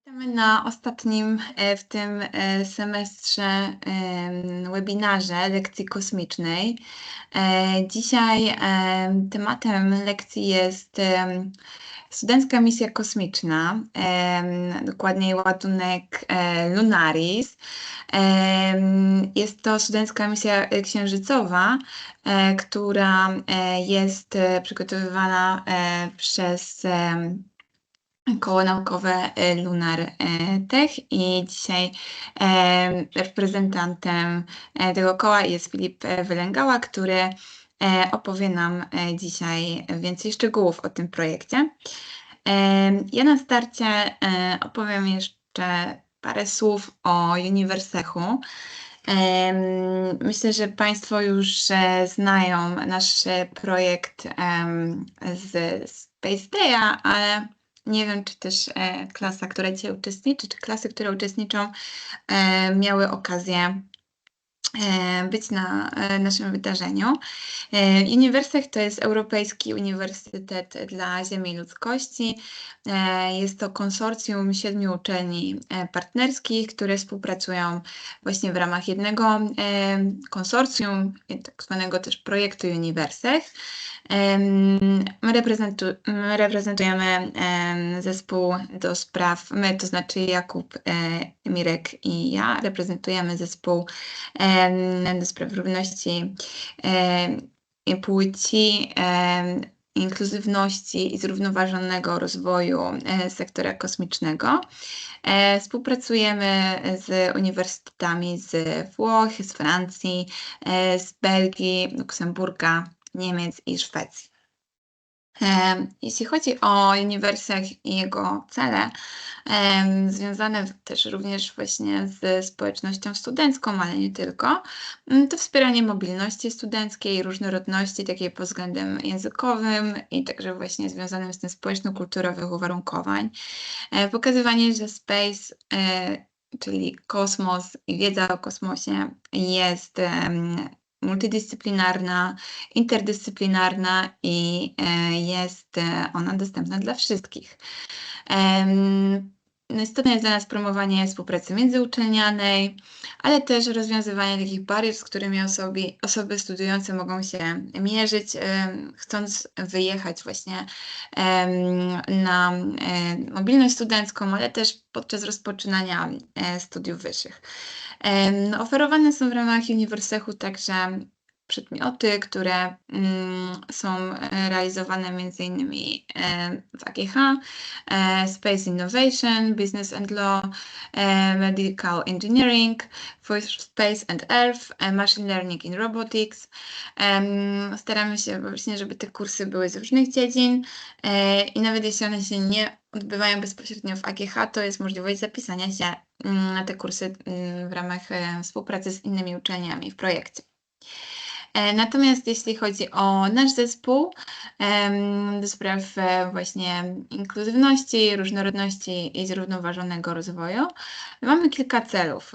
Witamy na ostatnim w tym semestrze webinarze lekcji kosmicznej. Dzisiaj tematem lekcji jest studencka misja kosmiczna, dokładniej ładunek Lunaris. Jest to studencka misja księżycowa, która jest przygotowywana przez Koło Naukowe Lunar Tech i dzisiaj reprezentantem tego koła jest Filip Wylęgała, który opowie nam dzisiaj więcej szczegółów o tym projekcie. Ja na starcie opowiem jeszcze parę słów o Universechu. Myślę, że Państwo już znają nasz projekt z Space Day'a, ale nie wiem, czy też klasa, która dzisiaj uczestniczy, czy klasy, które uczestniczą, miały okazję być na naszym wydarzeniu. Uniwersech to jest Europejski Uniwersytet dla Ziemi i Ludzkości. Jest to konsorcjum 7 uczelni partnerskich, które współpracują właśnie w ramach jednego konsorcjum, tak zwanego też projektu Uniwersech. My reprezentujemy zespół do spraw, my to znaczy Jakub, Mirek i ja, reprezentujemy zespół do spraw równości płci, inkluzywności i zrównoważonego rozwoju sektora kosmicznego. Współpracujemy z uniwersytetami z Włoch, z Francji, z Belgii, Luksemburga, Niemiec i Szwecji. Jeśli chodzi o Uniwersech i jego cele, związane też również właśnie z społecznością studencką, ale nie tylko, to wspieranie mobilności studenckiej, różnorodności takiej pod względem językowym i także właśnie związanym z tym społeczno-kulturowych uwarunkowań. Pokazywanie, że space, czyli kosmos i wiedza o kosmosie jest multidyscyplinarna, interdyscyplinarna i jest ona dostępna dla wszystkich. Istotne jest dla nas promowanie współpracy międzyuczelnianej, ale też rozwiązywanie takich barier, z którymi osoby studiujące mogą się mierzyć, chcąc wyjechać właśnie na mobilność studencką, ale też podczas rozpoczynania studiów wyższych. Oferowane są w ramach Uniwersechu także przedmioty, które są realizowane między innymi w AGH, Space Innovation, Business and Law, Medical Engineering, for Space and Earth, Machine Learning in Robotics. Staramy się właśnie, żeby te kursy były z różnych dziedzin i nawet jeśli one się nie odbywają bezpośrednio w AGH, to jest możliwość zapisania się na te kursy w ramach współpracy z innymi uczelniami w projekcie. Natomiast jeśli chodzi o nasz zespół do spraw właśnie inkluzywności, różnorodności i zrównoważonego rozwoju, mamy kilka celów.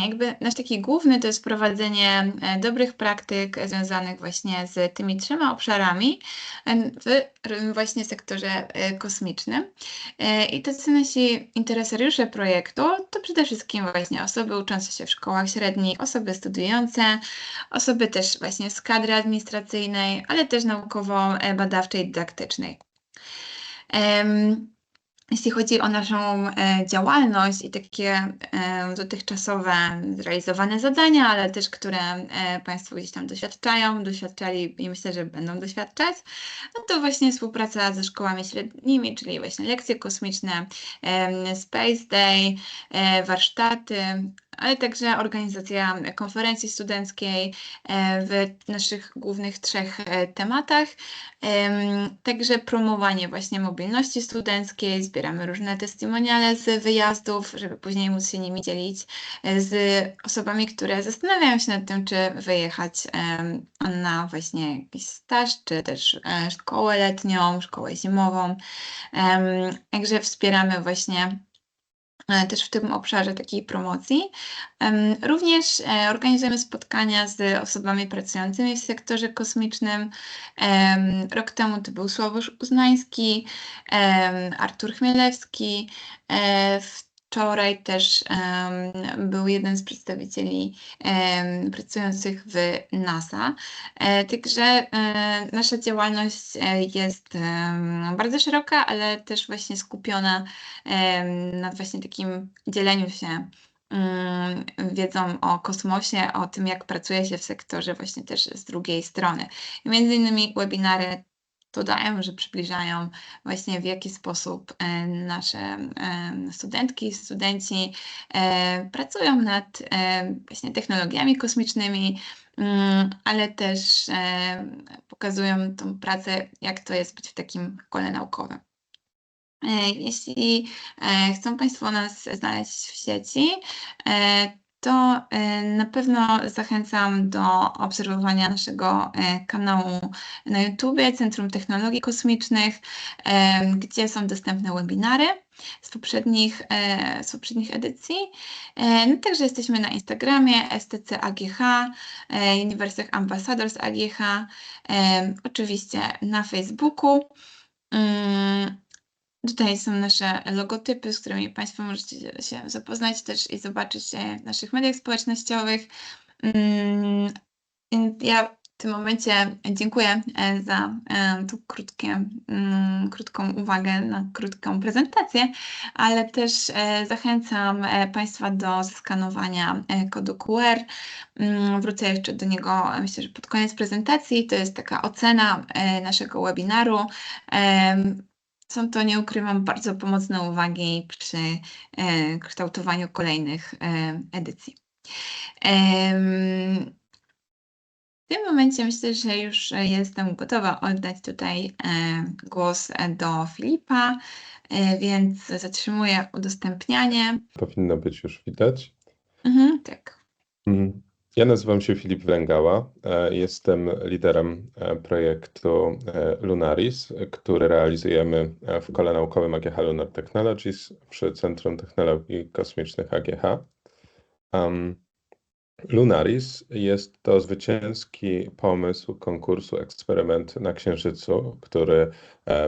Jakby nasz taki główny to jest prowadzenie dobrych praktyk związanych właśnie z tymi 3 obszarami w właśnie sektorze kosmicznym. I tacy nasi interesariusze projektu to przede wszystkim właśnie osoby uczące się w szkołach średnich, osoby studiujące, osoby też właśnie z kadry administracyjnej, ale też naukowo-badawczej i dydaktycznej. Jeśli chodzi o naszą działalność i takie dotychczasowe zrealizowane zadania, ale też które Państwo gdzieś tam doświadczali i myślę, że będą doświadczać, no to właśnie współpraca ze szkołami średnimi, czyli właśnie lekcje kosmiczne, Space Day, warsztaty, ale także organizacja konferencji studenckiej w naszych głównych 3 tematach. Także promowanie właśnie mobilności studenckiej, zbieramy różne testimoniale z wyjazdów, żeby później móc się nimi dzielić z osobami, które zastanawiają się nad tym, czy wyjechać na właśnie jakiś staż, czy też szkołę letnią, szkołę zimową. Także wspieramy właśnie też w tym obszarze takiej promocji. Również organizujemy spotkania z osobami pracującymi w sektorze kosmicznym. Rok temu to był Sławosz Uznański, Artur Chmielewski. Wczoraj też był jeden z przedstawicieli pracujących w NASA. Także nasza działalność jest bardzo szeroka, ale też właśnie skupiona na właśnie takim dzieleniu się wiedzą o kosmosie, o tym, jak pracuje się w sektorze właśnie też z drugiej strony. I między innymi webinary to dają, że przybliżają właśnie w jaki sposób nasze studentki, studenci pracują nad właśnie technologiami kosmicznymi, ale też pokazują tą pracę, jak to jest być w takim kole naukowym. Jeśli chcą Państwo nas znaleźć w sieci, to na pewno zachęcam do obserwowania naszego kanału na YouTubie Centrum Technologii Kosmicznych, gdzie są dostępne webinary z poprzednich edycji. No, także jesteśmy na Instagramie STC AGH, Universech Ambassadors AGH, oczywiście na Facebooku. Tutaj są nasze logotypy, z którymi Państwo możecie się zapoznać też i zobaczyć w naszych mediach społecznościowych. Ja w tym momencie dziękuję za tą krótką uwagę na krótką prezentację, ale też zachęcam Państwa do skanowania kodu QR. Wrócę jeszcze do niego, myślę, że pod koniec prezentacji. To jest taka ocena naszego webinaru. Są to, nie ukrywam, bardzo pomocne uwagi przy kształtowaniu kolejnych edycji. W tym momencie myślę, że już jestem gotowa oddać tutaj głos do Filipa, więc zatrzymuję udostępnianie. Powinno być już widać. Tak. Ja nazywam się Filip Wlęgała. Jestem liderem projektu Lunaris, który realizujemy w Kole Naukowym AGH Lunar Technologies przy Centrum Technologii Kosmicznych AGH. Lunaris jest to zwycięski pomysł konkursu Eksperyment na Księżycu, który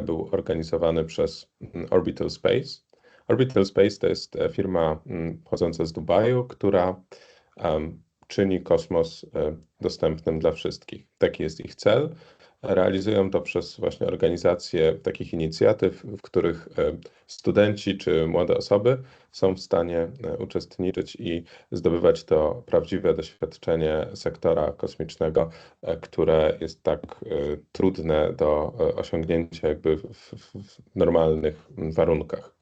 był organizowany przez Orbital Space. Orbital Space to jest firma pochodząca z Dubaju, która czyni kosmos dostępnym dla wszystkich. Taki jest ich cel. Realizują to przez właśnie organizację takich inicjatyw, w których studenci czy młode osoby są w stanie uczestniczyć i zdobywać to prawdziwe doświadczenie sektora kosmicznego, które jest tak trudne do osiągnięcia jakby w normalnych warunkach.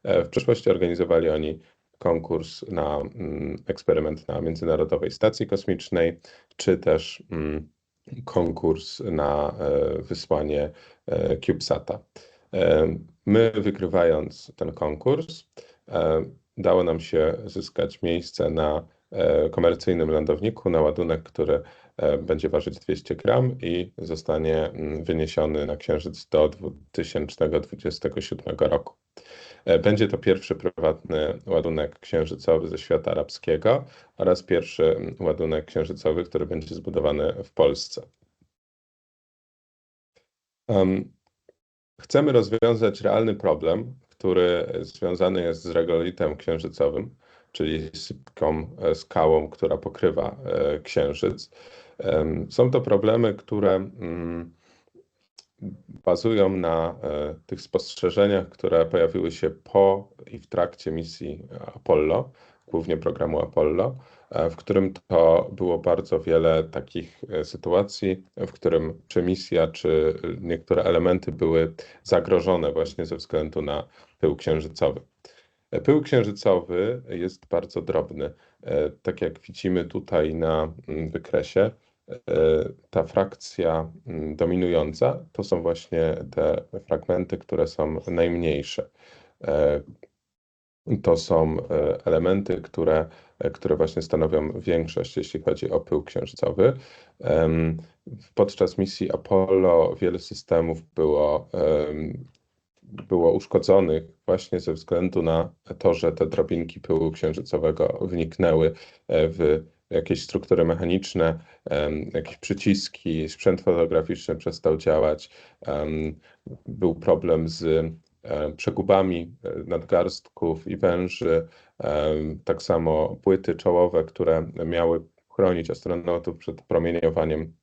W przeszłości organizowali oni konkurs na eksperyment na Międzynarodowej Stacji Kosmicznej, czy też konkurs na wysłanie CubeSata. My, wygrywając ten konkurs, dało nam się zyskać miejsce na komercyjnym lądowniku, na ładunek, który będzie ważyć 200 gram i zostanie wyniesiony na Księżyc do 2027 roku. Będzie to pierwszy prywatny ładunek księżycowy ze świata arabskiego oraz pierwszy ładunek księżycowy, który będzie zbudowany w Polsce. Chcemy rozwiązać realny problem, który związany jest z regolitem księżycowym, czyli sypką, skałą, która pokrywa Księżyc. Są to problemy, które bazują na tych spostrzeżeniach, które pojawiły się po i w trakcie misji Apollo, głównie programu Apollo, w którym to było bardzo wiele takich sytuacji, w którym czy misja, czy niektóre elementy były zagrożone właśnie ze względu na pył księżycowy. Pył księżycowy jest bardzo drobny. Tak jak widzimy tutaj na wykresie, ta frakcja dominująca to są właśnie te fragmenty, które są najmniejsze. To są elementy, które właśnie stanowią większość, jeśli chodzi o pył księżycowy. Podczas misji Apollo wiele systemów było było uszkodzonych właśnie ze względu na to, że te drobinki pyłu księżycowego wniknęły w jakieś struktury mechaniczne, jakieś przyciski, sprzęt fotograficzny przestał działać, był problem z przegubami nadgarstków i węży, tak samo płyty czołowe, które miały chronić astronautów przed promieniowaniem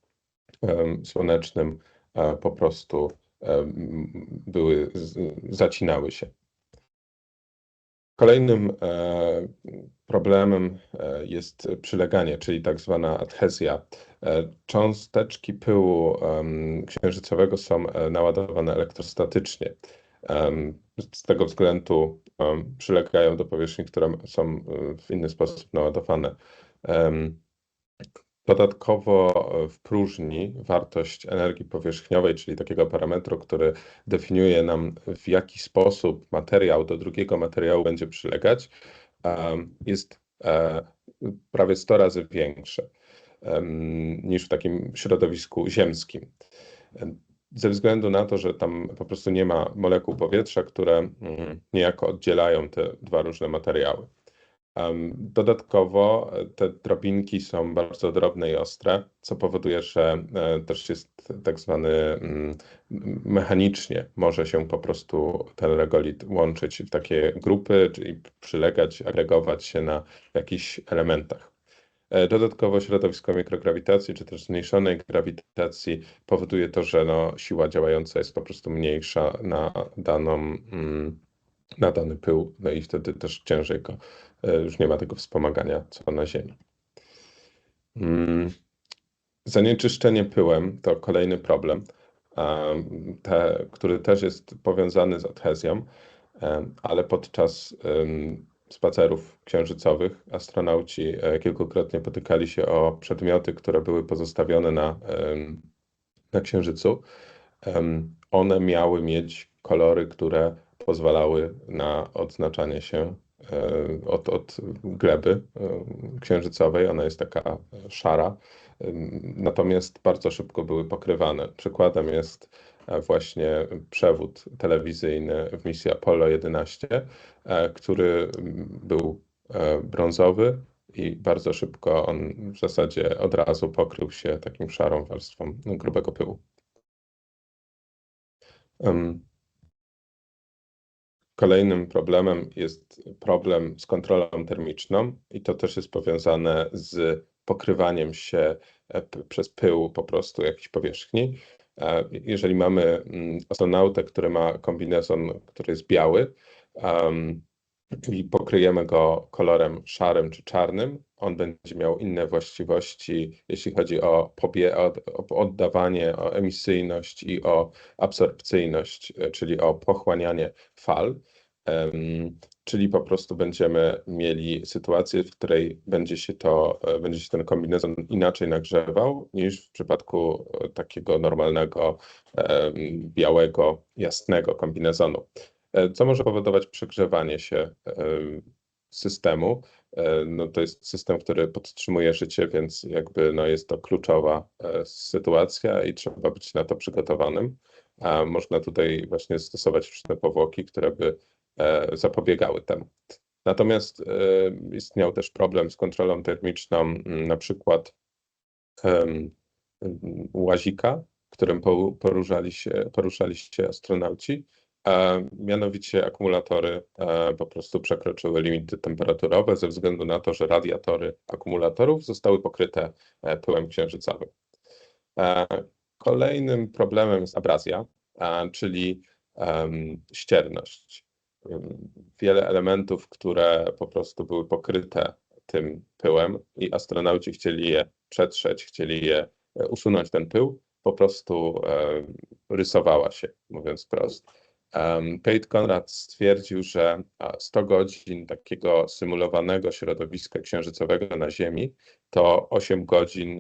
słonecznym, po prostu zacinały się. Kolejnym problemem jest przyleganie, czyli tak zwana adhezja. Cząsteczki pyłu księżycowego są naładowane elektrostatycznie. Z tego względu przylegają do powierzchni, które są w inny sposób naładowane. Dodatkowo w próżni wartość energii powierzchniowej, czyli takiego parametru, który definiuje nam, w jaki sposób materiał do drugiego materiału będzie przylegać, jest prawie 100 razy większe niż w takim środowisku ziemskim. Ze względu na to, że tam po prostu nie ma molekuł powietrza, które niejako oddzielają te dwa różne materiały. Dodatkowo te drobinki są bardzo drobne i ostre, co powoduje, że też jest tak zwany mechanicznie może się po prostu ten regolit łączyć w takie grupy, czyli przylegać, agregować się na jakichś elementach. Dodatkowo środowisko mikrograwitacji, czy też zmniejszonej grawitacji powoduje to, że siła działająca jest po prostu mniejsza na dany pył, no i wtedy też ciężej go, już nie ma tego wspomagania, co na Ziemi. Zanieczyszczenie pyłem to kolejny problem, który też jest powiązany z adhezją, ale podczas spacerów księżycowych astronauci kilkukrotnie potykali się o przedmioty, które były pozostawione na Księżycu. One miały mieć kolory, które pozwalały na odznaczanie się od gleby księżycowej. Ona jest taka szara, natomiast bardzo szybko były pokrywane. Przykładem jest właśnie przewód telewizyjny w misji Apollo 11, który był brązowy i bardzo szybko on w zasadzie od razu pokrył się takim szarą warstwą grubego pyłu. Kolejnym problemem jest problem z kontrolą termiczną i to też jest powiązane z pokrywaniem się przez pył po prostu jakiejś powierzchni. Jeżeli mamy astronautę, który ma kombinezon, który jest biały, i pokryjemy go kolorem szarym czy czarnym, on będzie miał inne właściwości, jeśli chodzi o oddawanie, o emisyjność i o absorpcyjność, czyli o pochłanianie fal. Czyli po prostu będziemy mieli sytuację, w której będzie się ten kombinezon inaczej nagrzewał niż w przypadku takiego normalnego, białego, jasnego kombinezonu. Co może powodować przegrzewanie się systemu. To jest system, który podtrzymuje życie, więc jakby jest to kluczowa sytuacja i trzeba być na to przygotowanym. Można tutaj właśnie stosować różne powłoki, które by zapobiegały temu. Natomiast istniał też problem z kontrolą termiczną, na przykład łazika, którym poruszali się astronauci. Mianowicie akumulatory po prostu przekroczyły limity temperaturowe ze względu na to, że radiatory akumulatorów zostały pokryte pyłem księżycowym. Kolejnym problemem jest abrazja, czyli ścierność. Wiele elementów, które po prostu były pokryte tym pyłem i astronauci chcieli je przetrzeć, chcieli je usunąć ten pył, po prostu rysowała się, mówiąc wprost. Pate Conrad stwierdził, że 100 godzin takiego symulowanego środowiska księżycowego na Ziemi to 8 godzin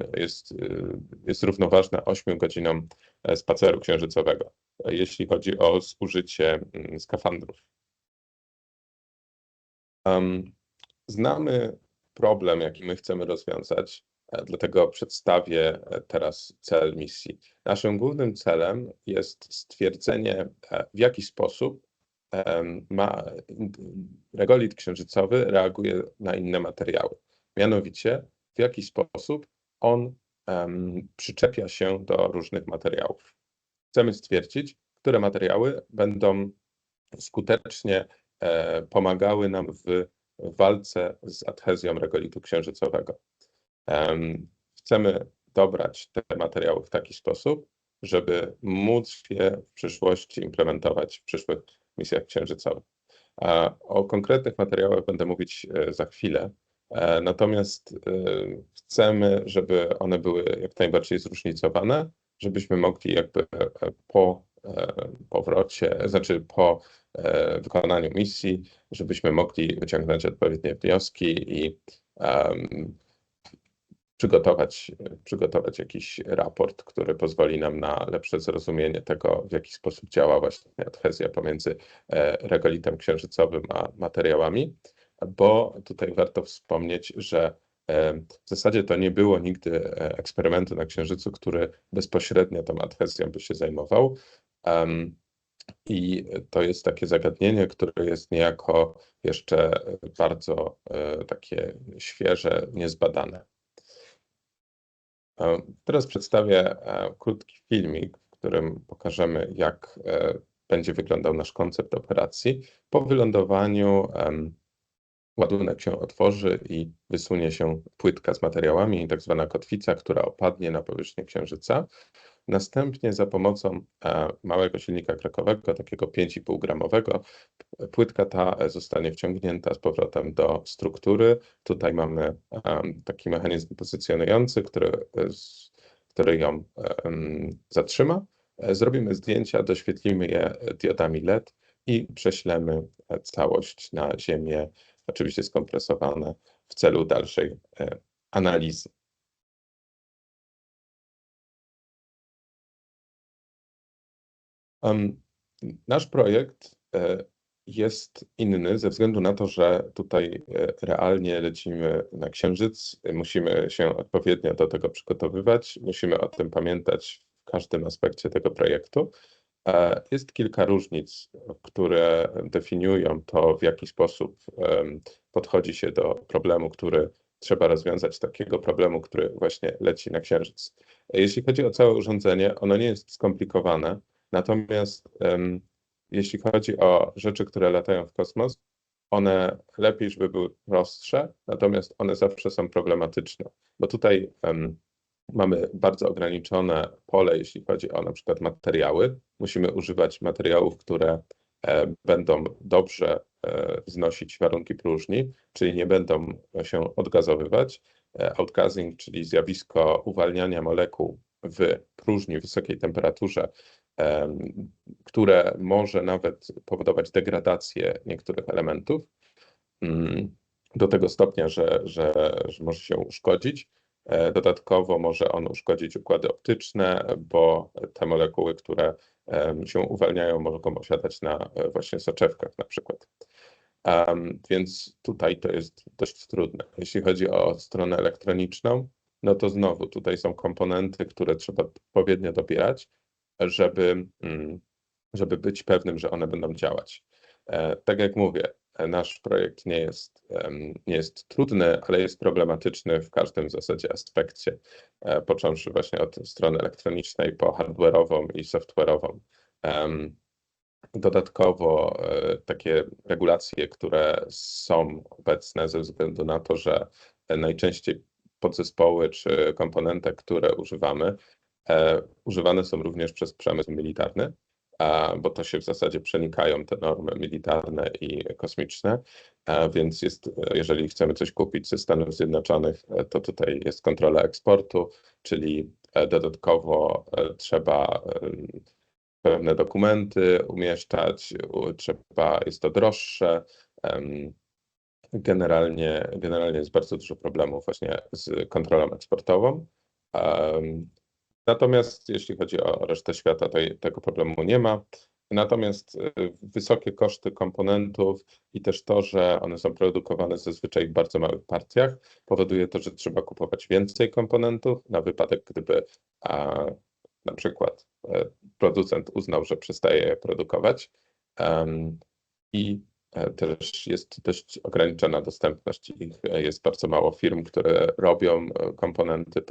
jest równoważne 8 godzinom spaceru księżycowego, jeśli chodzi o zużycie skafandrów. Znamy problem, jaki my chcemy rozwiązać, Dlatego przedstawię teraz cel misji. Naszym głównym celem jest stwierdzenie, w jaki sposób regolit księżycowy reaguje na inne materiały. Mianowicie, w jaki sposób on przyczepia się do różnych materiałów. Chcemy stwierdzić, które materiały będą skutecznie pomagały nam w walce z adhezją regolitu księżycowego. Chcemy dobrać te materiały w taki sposób, żeby móc je w przyszłości implementować w przyszłych misjach księżycowych. O konkretnych materiałach będę mówić za chwilę, natomiast chcemy, żeby one były jak najbardziej zróżnicowane, żebyśmy mogli jakby po powrocie, znaczy po wykonaniu misji, żebyśmy mogli wyciągnąć odpowiednie wnioski i przygotować jakiś raport, który pozwoli nam na lepsze zrozumienie tego, w jaki sposób działa właśnie adhezja pomiędzy regolitem księżycowym a materiałami, bo tutaj warto wspomnieć, że w zasadzie to nie było nigdy eksperymentu na Księżycu, który bezpośrednio tą adhezją by się zajmował. I to jest takie zagadnienie, które jest niejako jeszcze bardzo takie świeże, niezbadane. Teraz przedstawię krótki filmik, w którym pokażemy, jak będzie wyglądał nasz koncept operacji. Po wylądowaniu ładunek się otworzy i wysunie się płytka z materiałami, tak zwana kotwica, która opadnie na powierzchnię Księżyca. Następnie za pomocą małego silnika krakowego, takiego 5,5 gramowego, płytka ta zostanie wciągnięta z powrotem do struktury. Tutaj mamy taki mechanizm pozycjonujący, który ją zatrzyma. Zrobimy zdjęcia, doświetlimy je diodami LED i prześlemy całość na Ziemię, oczywiście skompresowane w celu dalszej analizy. Nasz projekt jest inny ze względu na to, że tutaj realnie lecimy na Księżyc, musimy się odpowiednio do tego przygotowywać, musimy o tym pamiętać w każdym aspekcie tego projektu. Jest kilka różnic, które definiują to, w jaki sposób podchodzi się do problemu, który trzeba rozwiązać, takiego problemu, który właśnie leci na Księżyc. Jeśli chodzi o całe urządzenie, ono nie jest skomplikowane, natomiast jeśli chodzi o rzeczy, które latają w kosmos, one lepiej, żeby były prostsze, natomiast one zawsze są problematyczne, bo tutaj mamy bardzo ograniczone pole, jeśli chodzi o na przykład materiały. Musimy używać materiałów, które będą dobrze znosić warunki próżni, czyli nie będą się odgazowywać. Outgassing, czyli zjawisko uwalniania molekuł w próżni w wysokiej temperaturze, które może nawet powodować degradację niektórych elementów do tego stopnia, że może się uszkodzić. Dodatkowo może on uszkodzić układy optyczne, bo te molekuły, które się uwalniają, mogą osiadać na właśnie soczewkach na przykład. Więc tutaj to jest dość trudne. Jeśli chodzi o stronę elektroniczną, no to znowu tutaj są komponenty, które trzeba odpowiednio dobierać, żeby być pewnym, że one będą działać. Tak jak mówię, nasz projekt nie jest trudny, ale jest problematyczny w każdym w zasadzie aspekcie, począwszy właśnie od strony elektronicznej po hardware'ową i software'ową. Dodatkowo takie regulacje, które są obecne ze względu na to, że najczęściej podzespoły czy komponenty, które używane są również przez przemysł militarny, bo to się w zasadzie przenikają te normy militarne i kosmiczne, więc jeżeli chcemy coś kupić ze Stanów Zjednoczonych, to tutaj jest kontrola eksportu, czyli dodatkowo trzeba pewne dokumenty umieszczać, jest to droższe. Generalnie jest bardzo dużo problemów właśnie z kontrolą eksportową. Natomiast jeśli chodzi o resztę świata, to tego problemu nie ma. Natomiast wysokie koszty komponentów i też to, że one są produkowane zazwyczaj w bardzo małych partiach, powoduje to, że trzeba kupować więcej komponentów na wypadek, gdyby na przykład producent uznał, że przestaje je produkować. I też jest dość ograniczona dostępność ich. Jest bardzo mało firm, które robią komponenty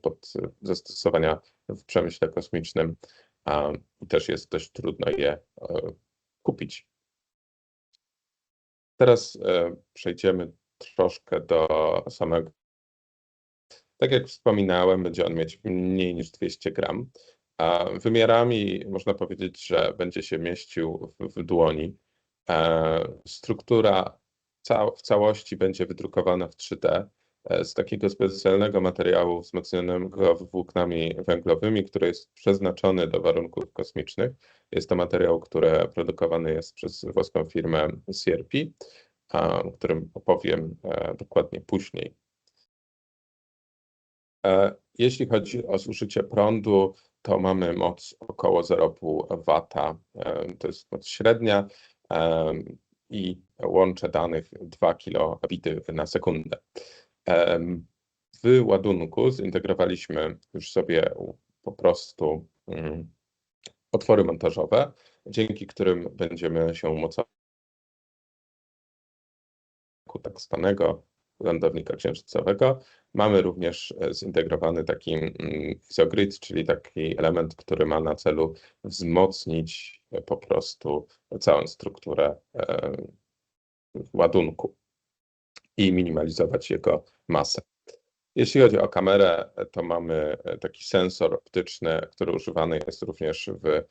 pod zastosowania w przemyśle kosmicznym i też jest dość trudno je kupić. Teraz przejdziemy troszkę do samego. Tak jak wspominałem, będzie on mieć mniej niż 200 gram. Wymiarami można powiedzieć, że będzie się mieścił w dłoni. Struktura w całości będzie wydrukowana w 3D z takiego specjalnego materiału wzmocnionego włóknami węglowymi, który jest przeznaczony do warunków kosmicznych. Jest to materiał, który produkowany jest przez włoską firmę CRP, o którym opowiem dokładnie później. Jeśli chodzi o zużycie prądu, to mamy moc około 0,5 W. To jest moc średnia i łącze danych 2 kilobity na sekundę. W ładunku zintegrowaliśmy już sobie po prostu otwory montażowe, dzięki którym będziemy się umocować tak zwanego lądownika księżycowego. Mamy również zintegrowany taki isogrid, czyli taki element, który ma na celu wzmocnić po prostu całą strukturę ładunku i minimalizować jego masę. Jeśli chodzi o kamerę, to mamy taki sensor optyczny, który używany jest również w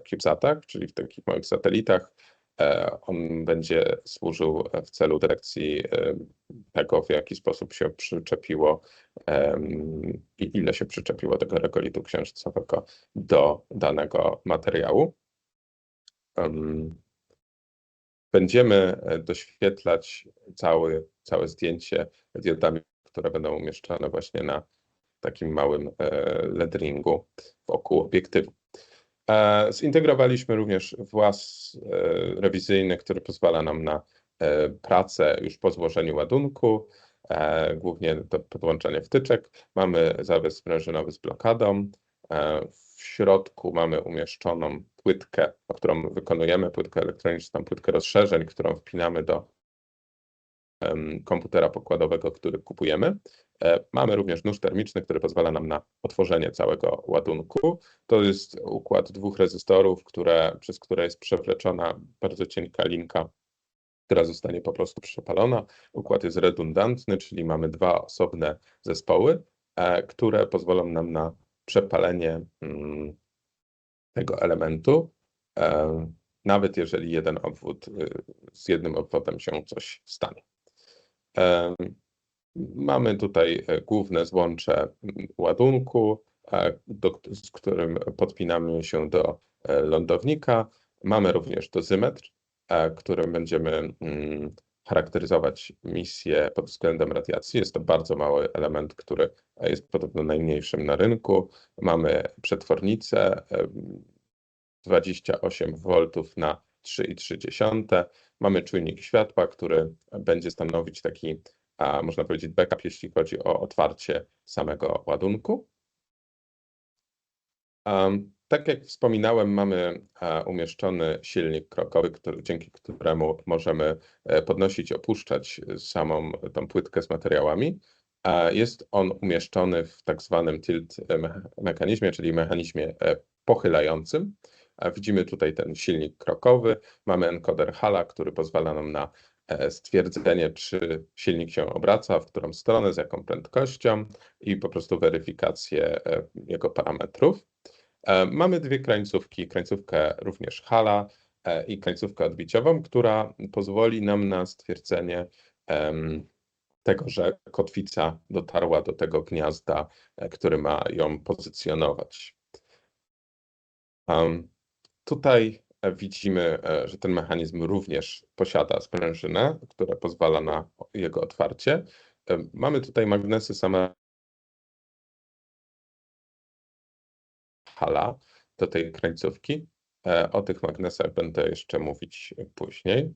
CubeSatach, czyli w takich małych satelitach. On będzie służył w celu detekcji tego, w jaki sposób się przyczepiło i ile się przyczepiło tego regolitu księżycowego do danego materiału. Będziemy doświetlać całe zdjęcie diodami, które będą umieszczone właśnie na takim małym LED ringu wokół obiektywu. Zintegrowaliśmy również włas rewizyjny, który pozwala nam na pracę już po złożeniu ładunku, głównie do podłączania wtyczek. Mamy zawias sprężynowy z blokadą. W środku mamy umieszczoną płytkę, którą wykonujemy, płytkę elektroniczną, płytkę rozszerzeń, którą wpinamy do komputera pokładowego, który kupujemy. Mamy również nóż termiczny, który pozwala nam na otworzenie całego ładunku. To jest układ 2 rezystorów, przez które jest przewleczona bardzo cienka linka, która zostanie po prostu przepalona. Układ jest redundantny, czyli mamy 2 osobne zespoły, które pozwolą nam na przepalenie tego elementu, nawet jeżeli z jednym obwodem się coś stanie. Mamy tutaj główne złącze ładunku, z którym podpinamy się do lądownika. Mamy również dozymetr, którym będziemy charakteryzować misję pod względem radiacji. Jest to bardzo mały element, który jest podobno najmniejszym na rynku. Mamy przetwornicę 28 V na 3,3. Mamy czujnik światła, który będzie stanowić taki, można powiedzieć, backup, jeśli chodzi o otwarcie samego ładunku. Tak jak wspominałem, mamy umieszczony silnik krokowy, dzięki któremu możemy podnosić, opuszczać samą tą płytkę z materiałami. Jest on umieszczony w tak zwanym tilt mechanizmie, czyli mechanizmie pochylającym. Widzimy tutaj ten silnik krokowy. Mamy encoder Halla, który pozwala nam na stwierdzenie, czy silnik się obraca, w którą stronę, z jaką prędkością i po prostu weryfikację jego parametrów. Mamy 2 krańcówki, krańcówkę również Halla i krańcówkę odbiciową, która pozwoli nam na stwierdzenie tego, że kotwica dotarła do tego gniazda, który ma ją pozycjonować. Tutaj widzimy, że ten mechanizm również posiada sprężynę, która pozwala na jego otwarcie. Mamy tutaj magnesy same Halla do tej krańcówki. O tych magnesach będę jeszcze mówić później.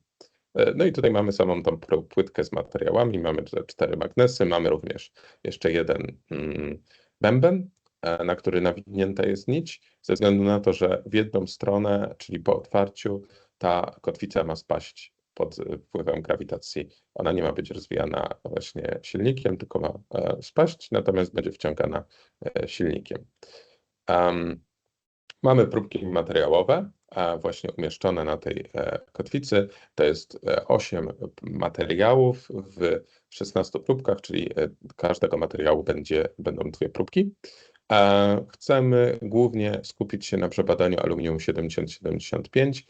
No i tutaj mamy samą tą płytkę z materiałami, mamy te 4 magnesy, mamy również jeszcze jeden bęben, na który nawinięta jest nić, ze względu na to, że w jedną stronę, czyli po otwarciu, ta kotwica ma spaść pod wpływem grawitacji. Ona nie ma być rozwijana właśnie silnikiem, tylko ma spaść, natomiast będzie wciągana silnikiem. Mamy próbki materiałowe, właśnie umieszczone na tej kotwicy. To jest 8 materiałów w 16 próbkach, czyli każdego materiału będą 2 próbki. Chcemy głównie skupić się na przebadaniu aluminium 7075.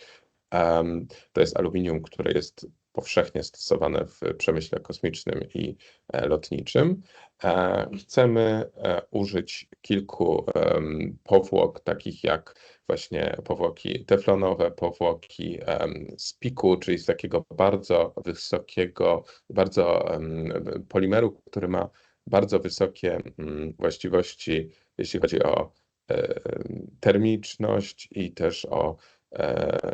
To jest aluminium, które jest powszechnie stosowane w przemyśle kosmicznym i lotniczym. Chcemy użyć kilku powłok, takich jak właśnie powłoki teflonowe, powłoki z piku, czyli z takiego bardzo wysokiego, polimeru, który ma bardzo wysokie właściwości, jeśli chodzi o termiczność i też o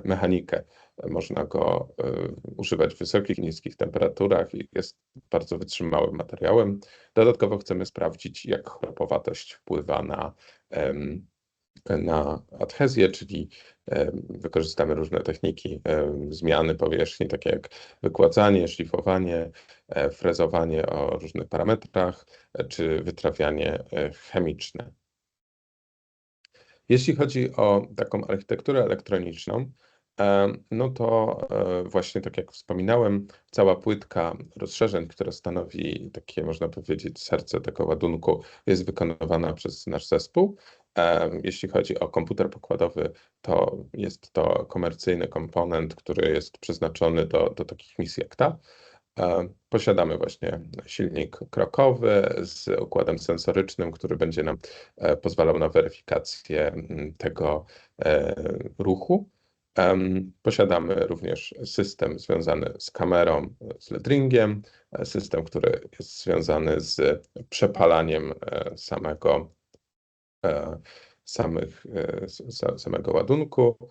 mechanikę. Można go używać w wysokich i niskich temperaturach i jest bardzo wytrzymałym materiałem. Dodatkowo chcemy sprawdzić, jak chropowatość wpływa na adhezję, czyli wykorzystamy różne techniki zmiany powierzchni, takie jak wykładzanie, szlifowanie, frezowanie o różnych parametrach, czy wytrawianie chemiczne. Jeśli chodzi o taką architekturę elektroniczną, no to właśnie tak jak wspominałem, cała płytka rozszerzeń, która stanowi takie, można powiedzieć, serce tego ładunku, jest wykonywana przez nasz zespół. Jeśli chodzi o komputer pokładowy, to jest to komercyjny komponent, który jest przeznaczony do takich misji jak ta. Posiadamy właśnie silnik krokowy z układem sensorycznym, który będzie nam pozwalał na weryfikację tego ruchu. Posiadamy również system związany z kamerą, z ledringiem, system, który jest związany z przepalaniem samego ładunku.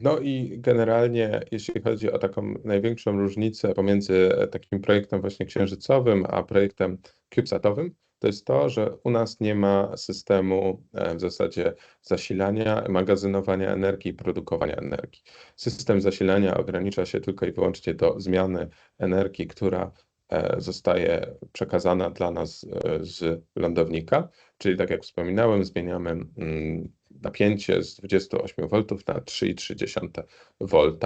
No i generalnie, jeśli chodzi o taką największą różnicę pomiędzy takim projektem właśnie księżycowym, a projektem CubeSatowym, to jest to, że u nas nie ma systemu w zasadzie zasilania, magazynowania energii i produkowania energii. System zasilania ogranicza się tylko i wyłącznie do zmiany energii, która zostaje przekazana dla nas z lądownika, czyli tak jak wspominałem, zmieniamy napięcie z 28 V na 3,3 V,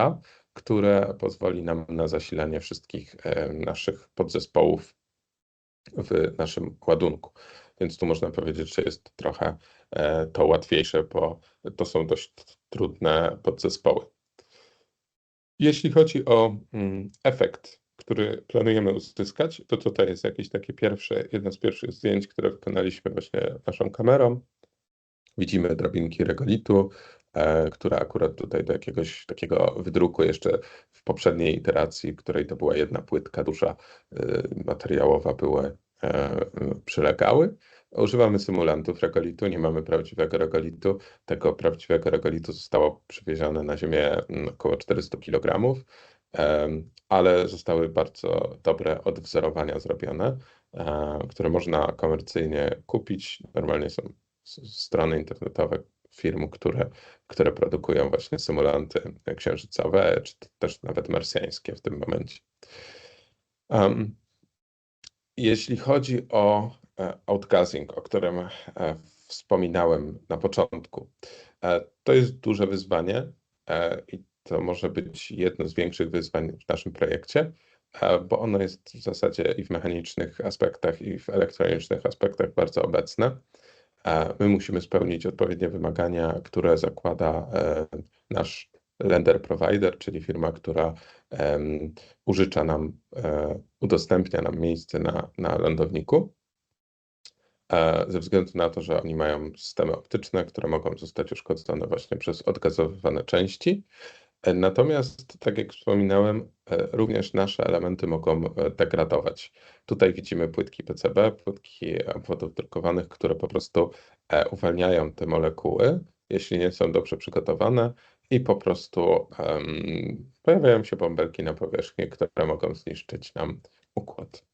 które pozwoli nam na zasilanie wszystkich naszych podzespołów w naszym ładunku. Więc tu można powiedzieć, że jest trochę to łatwiejsze, bo to są dość trudne podzespoły. Jeśli chodzi o efekt, który planujemy uzyskać, to tutaj jest jakieś takie jedno z pierwszych zdjęć, które wykonaliśmy właśnie naszą kamerą. Widzimy drobinki regolitu, które akurat tutaj do jakiegoś takiego wydruku jeszcze w poprzedniej iteracji, w której to była jedna płytka duża materiałowa, przylegały. Używamy symulantów regolitu, nie mamy prawdziwego regolitu. Tego prawdziwego regolitu zostało przywiezione na Ziemię około 400 kg, ale zostały bardzo dobre odwzorowania zrobione, które można komercyjnie kupić. Normalnie są strony internetowe firm, które produkują właśnie symulanty księżycowe, czy też nawet marsjańskie w tym momencie. Jeśli chodzi o outgassing, o którym wspominałem na początku, to jest duże wyzwanie i to może być jedno z większych wyzwań w naszym projekcie, bo ono jest w zasadzie i w mechanicznych aspektach, i w elektronicznych aspektach bardzo obecne. My musimy spełnić odpowiednie wymagania, które zakłada nasz lender provider, czyli firma, która użycza nam, udostępnia nam miejsce na lądowniku, ze względu na to, że oni mają systemy optyczne, które mogą zostać uszkodzone właśnie przez odgazowywane części. Natomiast, tak jak wspominałem, również nasze elementy mogą degradować. Tutaj widzimy płytki PCB, płytki obwodów drukowanych, które po prostu uwalniają te molekuły jeśli nie są dobrze przygotowane i po prostu pojawiają się bąbelki na powierzchni, które mogą zniszczyć nam układ.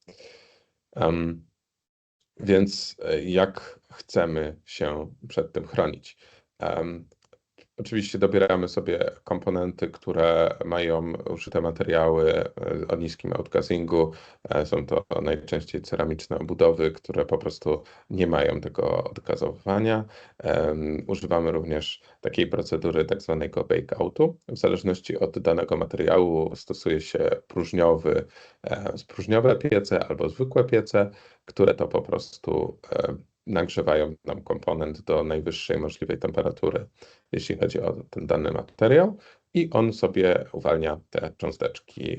Więc jak chcemy się przed tym chronić? Oczywiście dobieramy sobie komponenty, które mają użyte materiały o niskim outgazzingu. Są to najczęściej ceramiczne obudowy, które po prostu nie mają tego odgazowywania. Używamy również takiej procedury tak zwanego bake-outu. W zależności od danego materiału stosuje się próżniowe piece albo zwykłe piece, które to po prostu nagrzewają nam komponent do najwyższej możliwej temperatury, jeśli chodzi o ten dany materiał, i on sobie uwalnia te cząsteczki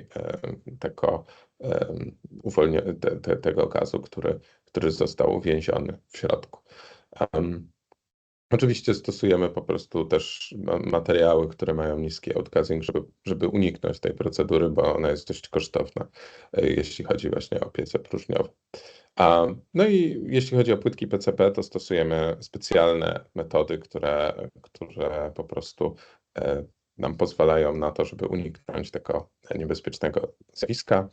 tego gazu, który został uwięziony w środku. Oczywiście stosujemy po prostu też materiały, które mają niski outgassing, żeby uniknąć tej procedury, bo ona jest dość kosztowna, jeśli chodzi właśnie o piece próżniowe. No i jeśli chodzi o płytki PCB, to stosujemy specjalne metody, które po prostu nam pozwalają na to, żeby uniknąć tego niebezpiecznego zjawiska.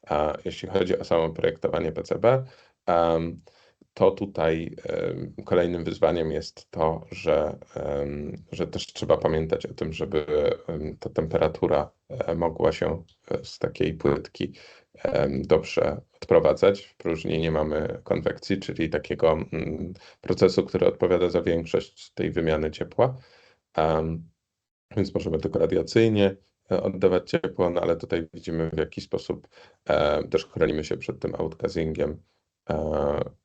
A jeśli chodzi o samo projektowanie PCB, to tutaj kolejnym wyzwaniem jest to, że też trzeba pamiętać o tym, żeby ta temperatura mogła się z takiej płytki dobrze odprowadzać. W próżni nie mamy konwekcji, czyli takiego procesu, który odpowiada za większość tej wymiany ciepła. Więc możemy tylko radiacyjnie oddawać ciepło, no ale tutaj widzimy, w jaki sposób też chronimy się przed tym outgassingiem,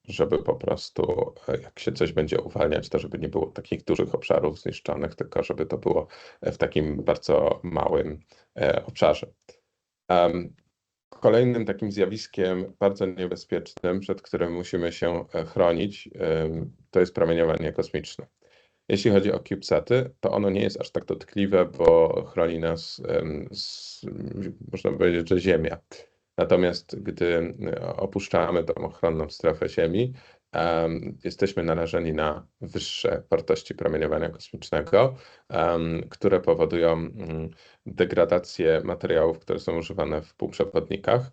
żeby po prostu, jak się coś będzie uwalniać, to żeby nie było takich dużych obszarów zniszczonych, tylko żeby to było w takim bardzo małym obszarze. Kolejnym takim zjawiskiem bardzo niebezpiecznym, przed którym musimy się chronić, to jest promieniowanie kosmiczne. Jeśli chodzi o CubeSaty, to ono nie jest aż tak dotkliwe, bo chroni nas, można powiedzieć, że Ziemia. Natomiast gdy opuszczamy tą ochronną strefę Ziemi, jesteśmy narażeni na wyższe wartości promieniowania kosmicznego, które powodują degradację materiałów, które są używane w półprzewodnikach.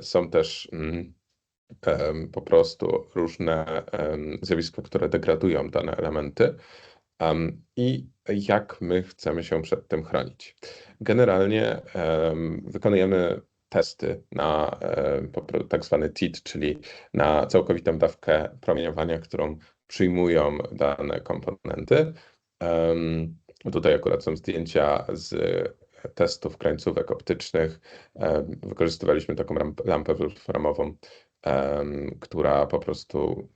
Są też po prostu różne zjawiska, które degradują dane elementy. I jak my chcemy się przed tym chronić? Generalnie wykonujemy testy na tak zwany TIT, czyli na całkowitą dawkę promieniowania, którą przyjmują dane komponenty. Tutaj akurat są zdjęcia z testów krańcówek optycznych. Wykorzystywaliśmy taką lampę wolframową, która po prostu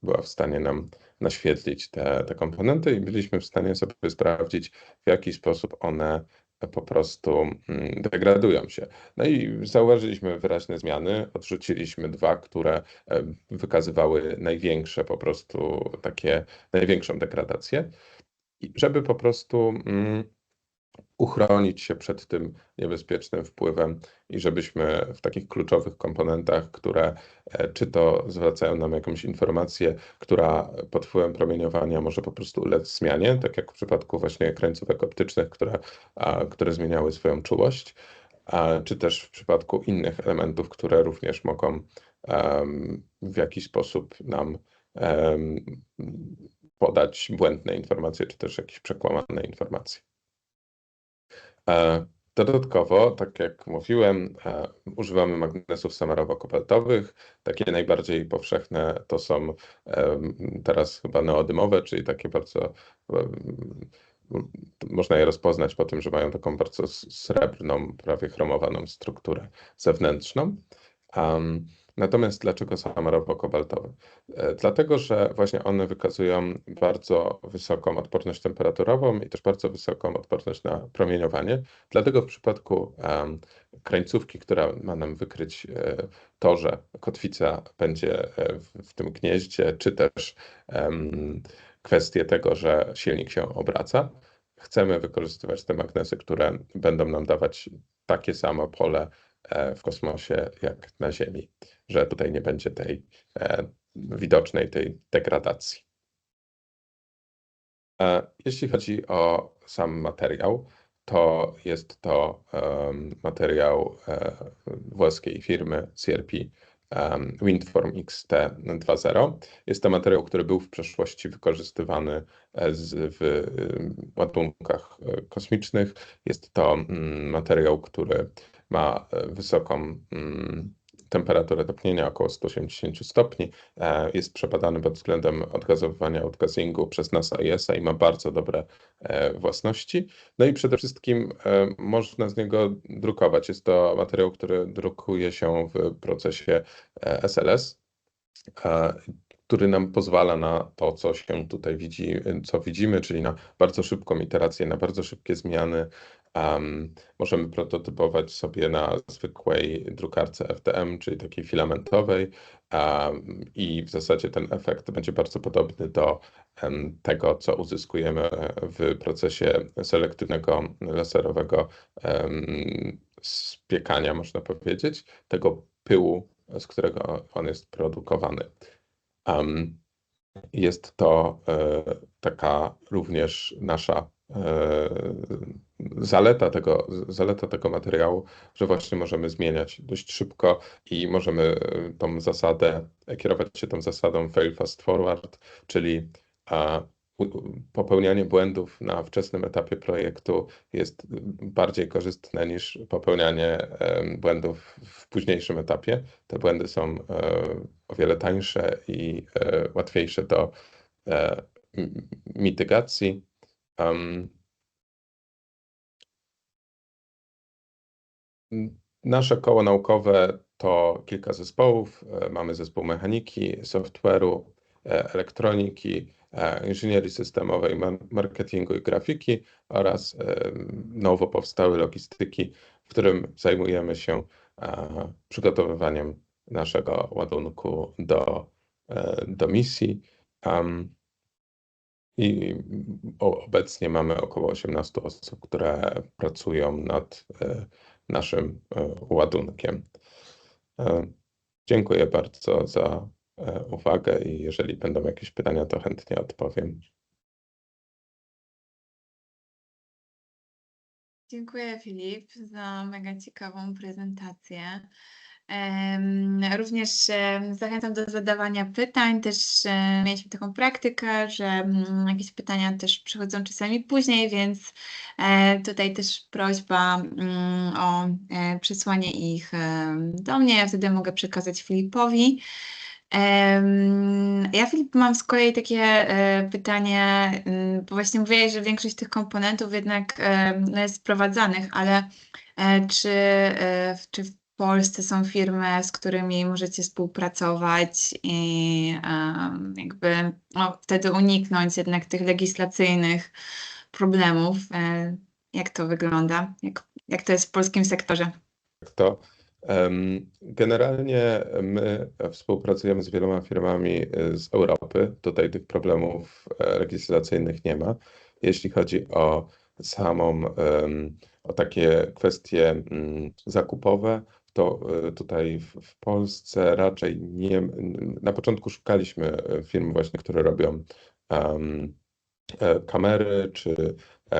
była w stanie nam naświetlić te komponenty i byliśmy w stanie sobie sprawdzić, w jaki sposób one po prostu degradują się. No i zauważyliśmy wyraźne zmiany, odrzuciliśmy dwa, które wykazywały największe po prostu największą degradację. I żeby po prostu uchronić się przed tym niebezpiecznym wpływem i żebyśmy w takich kluczowych komponentach, które czy to zwracają nam jakąś informację, która pod wpływem promieniowania może po prostu ulec zmianie, tak jak w przypadku właśnie krańcówek optycznych, które zmieniały swoją czułość, czy też w przypadku innych elementów, które również mogą w jakiś sposób nam podać błędne informacje, czy też jakieś przekłamane informacje. Dodatkowo, tak jak mówiłem, używamy magnesów samarowo-kobaltowych. Takie najbardziej powszechne to są teraz chyba neodymowe, czyli takie bardzo można je rozpoznać po tym, że mają taką bardzo srebrną, prawie chromowaną strukturę zewnętrzną. Natomiast dlaczego samarowo-kobaltowe? Dlatego, że właśnie one wykazują bardzo wysoką odporność temperaturową i też bardzo wysoką odporność na promieniowanie. Dlatego w przypadku krańcówki, która ma nam wykryć to, że kotwica będzie w tym gnieździe, czy też kwestię tego, że silnik się obraca, chcemy wykorzystywać te magnesy, które będą nam dawać takie samo pole w kosmosie jak na Ziemi, że tutaj nie będzie tej widocznej tej degradacji. Jeśli chodzi o sam materiał, to jest to materiał włoskiej firmy CRP Windform XT 2.0. Jest to materiał, który był w przeszłości wykorzystywany w ładunkach kosmicznych. Jest to materiał, który ma wysoką temperaturę topnienia, około 180 stopni. Jest przebadany pod względem odgazowywania, outgazingu przez NASA i ESA i ma bardzo dobre własności. No i przede wszystkim można z niego drukować. Jest to materiał, który drukuje się w procesie SLS, który nam pozwala na to, co się tutaj widzi, co widzimy, czyli na bardzo szybką iterację, na bardzo szybkie zmiany. Możemy prototypować sobie na zwykłej drukarce FDM, czyli takiej filamentowej, i w zasadzie ten efekt będzie bardzo podobny do tego, co uzyskujemy w procesie selektywnego laserowego spiekania, można powiedzieć, tego pyłu, z którego on jest produkowany. Jest to taka również nasza zaleta tego materiału, że właśnie możemy zmieniać dość szybko i możemy kierować się tą zasadą fail fast forward, czyli popełnianie błędów na wczesnym etapie projektu jest bardziej korzystne niż popełnianie błędów w późniejszym etapie. Te błędy są o wiele tańsze i łatwiejsze do mitygacji. Nasze koło naukowe to kilka zespołów. Mamy zespół mechaniki, software'u, elektroniki, inżynierii systemowej, marketingu i grafiki oraz nowo powstałej logistyki, w którym zajmujemy się przygotowywaniem naszego ładunku do misji. I obecnie mamy około 18 osób, które pracują nad naszym ładunkiem. Dziękuję bardzo za uwagę i jeżeli będą jakieś pytania, to chętnie odpowiem. Dziękuję Filip za mega ciekawą prezentację. Również zachęcam do zadawania pytań. Też mieliśmy taką praktykę, że jakieś pytania też przychodzą czasami później, więc tutaj też prośba o przesłanie ich do mnie. Ja wtedy mogę przekazać Filipowi. Ja, Filip, mam z kolei takie pytanie, bo właśnie mówiłeś, że większość tych komponentów jednak no, jest sprowadzanych, ale czy w Polsce są firmy, z którymi możecie współpracować i jakby no, wtedy uniknąć jednak tych legislacyjnych problemów? Jak to wygląda? Jak to jest w polskim sektorze? To generalnie my współpracujemy z wieloma firmami z Europy. Tutaj tych problemów legislacyjnych nie ma. Jeśli chodzi o o takie kwestie zakupowe, to tutaj w Polsce raczej nie. Na początku szukaliśmy firm właśnie, które robią kamery czy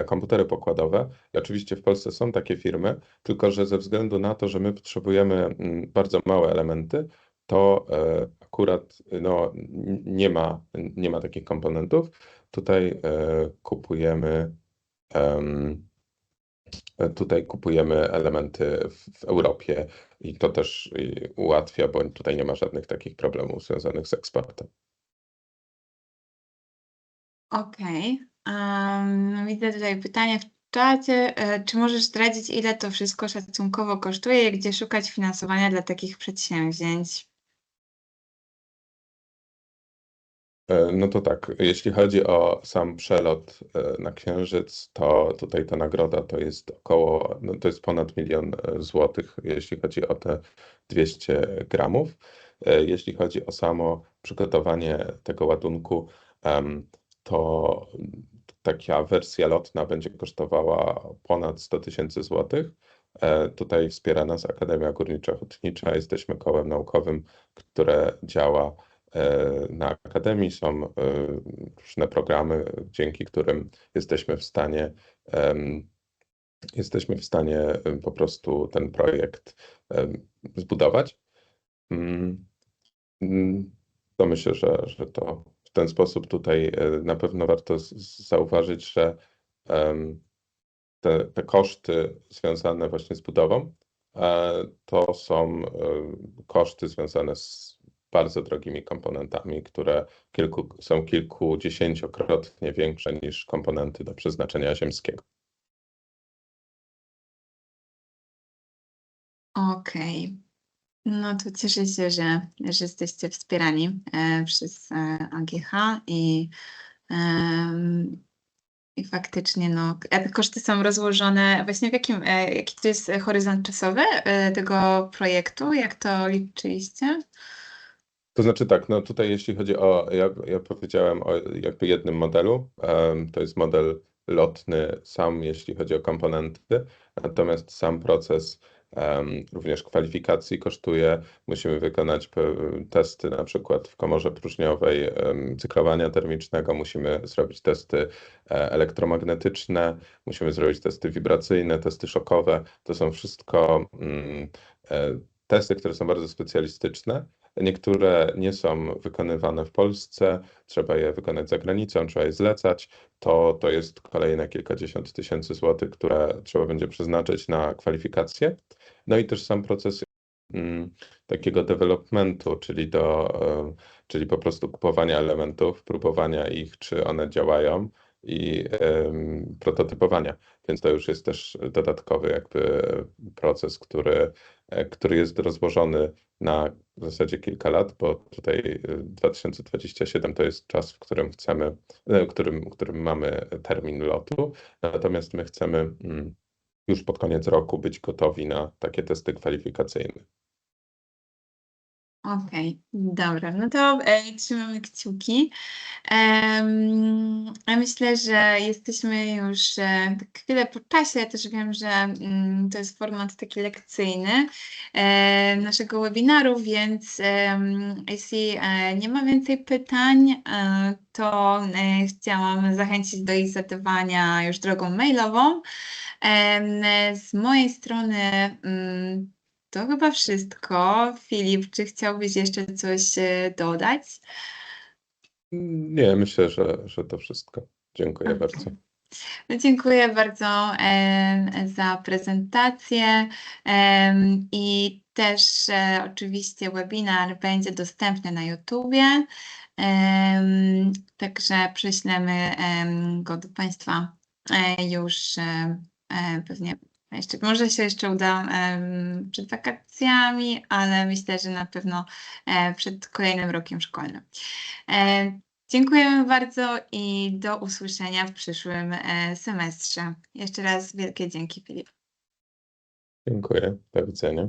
komputery pokładowe. I oczywiście w Polsce są takie firmy, tylko że ze względu na to, że my potrzebujemy bardzo małe elementy, to akurat no, nie ma takich komponentów. Tutaj kupujemy elementy w Europie i to też ułatwia, bo tutaj nie ma żadnych takich problemów związanych z eksportem. Okej. Widzę tutaj pytanie w czacie. Czy możesz zdradzić, ile to wszystko szacunkowo kosztuje i gdzie szukać finansowania dla takich przedsięwzięć? No to tak, jeśli chodzi o sam przelot na Księżyc, to tutaj ta nagroda to jest to jest ponad 1 000 000 złotych, jeśli chodzi o te 200 gramów. Jeśli chodzi o samo przygotowanie tego ładunku, to taka wersja lotna będzie kosztowała ponad 100 000 złotych. Tutaj wspiera nas Akademia Górniczo-Hutnicza. Jesteśmy kołem naukowym, które działa na Akademii są różne programy, dzięki którym jesteśmy w stanie po prostu ten projekt zbudować. To myślę, że to w ten sposób tutaj na pewno warto zauważyć, że te koszty związane właśnie z budową to są koszty związane z bardzo drogimi komponentami, które są kilkudziesięciokrotnie większe niż komponenty do przeznaczenia ziemskiego. Okej. No to cieszę się, że jesteście wspierani przez AGH i faktycznie te koszty są rozłożone właśnie jaki to jest horyzont czasowy tego projektu? Jak to liczyliście? To znaczy tak, no tutaj jeśli chodzi o, ja powiedziałem o jakby jednym modelu, to jest model lotny sam, jeśli chodzi o komponenty, natomiast sam proces również kwalifikacji kosztuje. Musimy wykonać testy na przykład w komorze próżniowej cyklowania termicznego, musimy zrobić testy elektromagnetyczne, musimy zrobić testy wibracyjne, testy szokowe. To są wszystko testy, które są bardzo specjalistyczne. Niektóre nie są wykonywane w Polsce, trzeba je wykonać za granicą, trzeba je zlecać. To jest kolejne kilkadziesiąt tysięcy złotych, które trzeba będzie przeznaczyć na kwalifikacje. No i też sam proces takiego developmentu, czyli po prostu kupowania elementów, próbowania ich, czy one działają i prototypowania. Więc to już jest też dodatkowy jakby proces, który jest rozłożony na w zasadzie kilka lat, bo tutaj 2027 to jest czas, w którym chcemy, którym mamy termin lotu, natomiast my chcemy już pod koniec roku być gotowi na takie testy kwalifikacyjne. Okej, dobra, no to trzymamy kciuki. Ja myślę, że jesteśmy już tak chwilę po czasie. Ja też wiem, że to jest format taki lekcyjny naszego webinaru, więc jeśli nie ma więcej pytań, to chciałam zachęcić do ich zadawania już drogą mailową. Z mojej strony to chyba wszystko. Filip, czy chciałbyś jeszcze coś dodać? Nie, myślę, że to wszystko. Dziękuję bardzo. No, dziękuję bardzo za prezentację i też oczywiście webinar będzie dostępny na YouTubie, także prześlemy go do Państwa już pewnie może się jeszcze uda przed wakacjami, ale myślę, że na pewno przed kolejnym rokiem szkolnym. Dziękujemy bardzo i do usłyszenia w przyszłym semestrze. Jeszcze raz wielkie dzięki, Filip. Dziękuję. Do widzenia.